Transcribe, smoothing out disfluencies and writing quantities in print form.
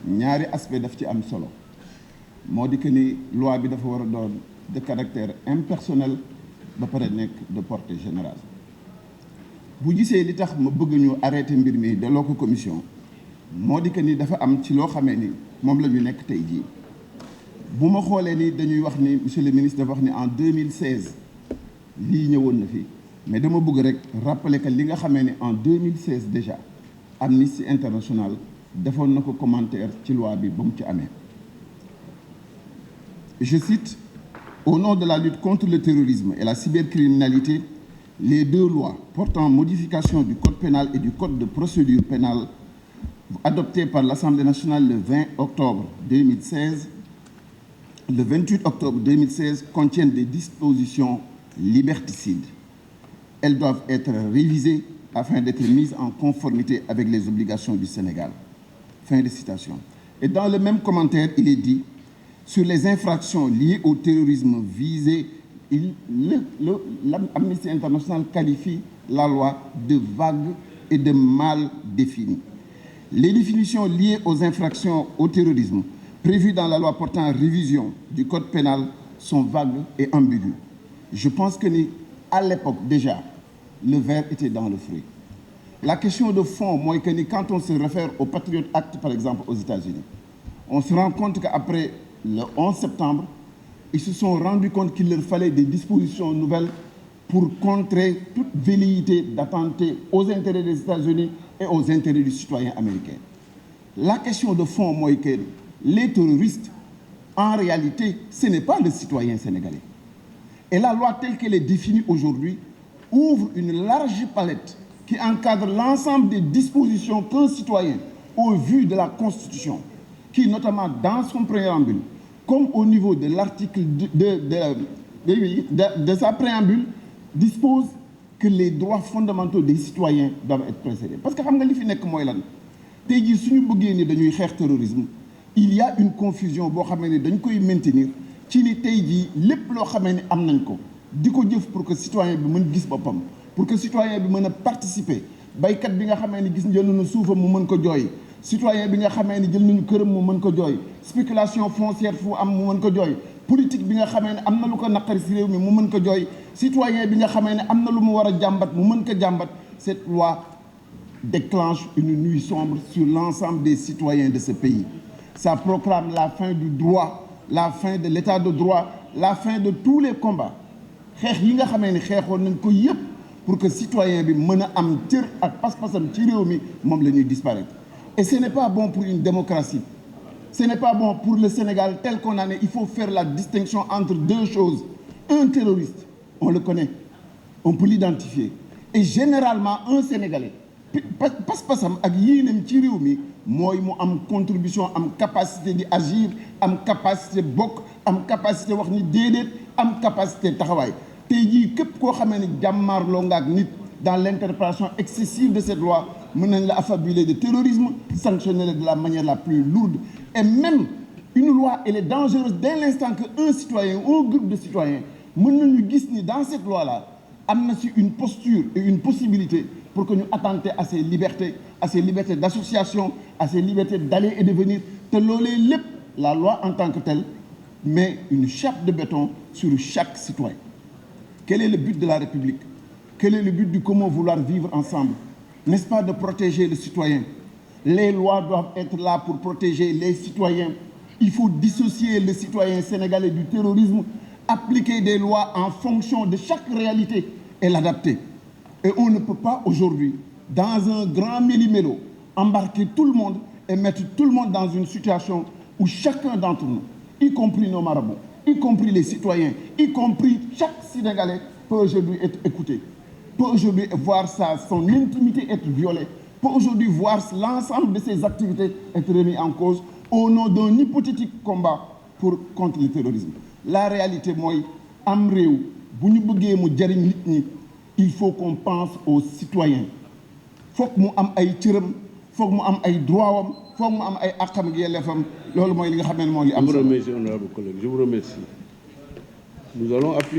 ñaari aspect daf ci am solo moo di que ni loi bi dafa war a doon de caractère impersonnel ba pare nekk de portée générale. bu gisee li tax ma bëgg ñu arrêté mbir mi delloo ko commission moo di que ni dafa am ci loo xamee ni moom la ñu nekk tey jii bu ma xoolee ni dañuy wax ni monsieur le ministre dafa wax ni en 2016 lii ñëwoon na fi mais dama bëgg rek rappeler que li nga xamee ni en 2016 déjà Amnesty International defoon na ko commentaire ci loi bi ba mu ci amee. Je cite: au nom de la lutte contre le terrorisme et la cybercriminalité, les deux lois portant modification du code pénal et du code de procédure pénale adoptées par l'Assemblée nationale le 20 octobre 2016, le 28 octobre 2016 contiennent des dispositions liberticides. Elles doivent être révisées afin d'être mises en conformité avec les obligations du Sénégal. Fin de citation. Et dans le même commentaire, il est dit: sur les infractions liées au terrorisme visées, l'Amnesty International qualifie la loi de vague et de mal définie. Les définitions liées aux infractions au terrorisme prévues dans la loi portant révision du code pénal sont vagues et ambiguës. Je pense que à l'époque déjà, le ver était dans le fruit. La question de fond, moi, que quand on se réfère au Patriot Act, par exemple, aux États-Unis, on se rend compte qu'après le 11 septembre, ils se sont rendus compte qu'il leur fallait des dispositions nouvelles pour contrer toute velléité d'attenter aux intérêts des États-Unis et aux intérêts du citoyen américain. La question de fond, moi, que les terroristes, en réalité, ce n'est pas le citoyen sénégalais. Et la loi telle qu'elle est définie aujourd'hui ouvre une large palette qui encadre l'ensemble des dispositions qu'un citoyen, au vu de la Constitution, qui notamment dans son préambule, comme au niveau de l'article de sa préambule, dispose que les droits fondamentaux des citoyens doivent être préservés. Parce que xam nga li fi nekk mooy lan tey jii suñu bëggee ni dañuy xeex terrorisme, il y a une confusion boo xamee ne dañ koy maintenir ci ni tey jii lépp loo xamee ni am nañ ko di ko jëf pour que citoyen bi mën gis boppam, pour que citoyen bi mën a participer. Baykat bi nga xamee ni gis jël nañu suufam mu mën ko jooy, citoyen bi nga xamee ni jël nañu këram mu mën ko jooy, spéculation foncière fu am mu mën ko jooy, politique bi nga xamee ne am na lu ko naqari si réew mi mu mën ko jooy, citoyen bi nga xamee ne am na lu mu war a jàmbat mu mën ko jàmbat. Cette loi déclenche une nuit sombre sur l'ensemble des citoyens de ce pays. Ça proclame la fin du droit, la fin de l'état de droit, la fin de tous les combats. Xeex yi nga xamee ni xeexoon nañ ko yëpp pour que citoyen bi mën a am cër ak pas-pasam ci réew mi moom la ñuy disparaître. Et ce n'est pas bon pour une démocratie. Ce n'est pas bon pour le Sénégal tel qu'on en est. Il faut faire la distinction entre deux choses. Un terroriste, on le connaît, on peut l'identifier. Et généralement, un Sénégalais, pas-pasam ak yéenam ci réew mi mooy mu am contribution, am capacité di agir, am capacité bokk, am capacité wax ni déedéet, am capacité taxawaay. Tey jii képp koo xamee ni jàmmaarloo nga ak nit dans l'interprétation excessive de cette loi, mën nañ la affabuler de terrorisme, sanctionner de la manière la plus lourde. Et même une loi, elle est dangereuse dès l'instant qu'un citoyen ou un groupe de citoyens mën nañu gis ni dans cette loi-là am na si une posture et une possibilité pour que ñu attenter à ces libertés d'association, à ces libertés d'aller et de venir. Te loolee lépp la loi en tant que telle met une chape de béton sur chaque citoyen. Quel est le but de la République? Quel est le but du comment vouloir vivre ensemble? N'est-ce pas de protéger le citoyen? Les lois doivent être là pour protéger les citoyens. Il faut dissocier le citoyen sénégalais du terrorisme, appliquer des lois en fonction de chaque réalité et l'adapter. Et on ne peut pas aujourd'hui, dans un grand méli-mélo, embarquer tout le monde et mettre tout le monde dans une situation où chacun d'entre nous, y compris nos marabouts, y compris les citoyens, y compris chaque Sénégalais, peut aujourd'hui être écouté, peut aujourd'hui voir son intimité être violée, peut aujourd'hui voir l'ensemble de ses activités être remis en cause au nom d'un hypothétique combat contre le terrorisme. La réalité mooy am réew bu ñu bëggee mu jariñ nit ñi, il faut qu'on pense aux citoyens. Foog mu am ay cëram, foog mu am ay droit am, foog mu am ay àqam ak yelleefam. Loolu mooy li nga xam ne moo ngi am. Je vous remercie, honorable collègue. Je vous remercie. Nous allons appliquer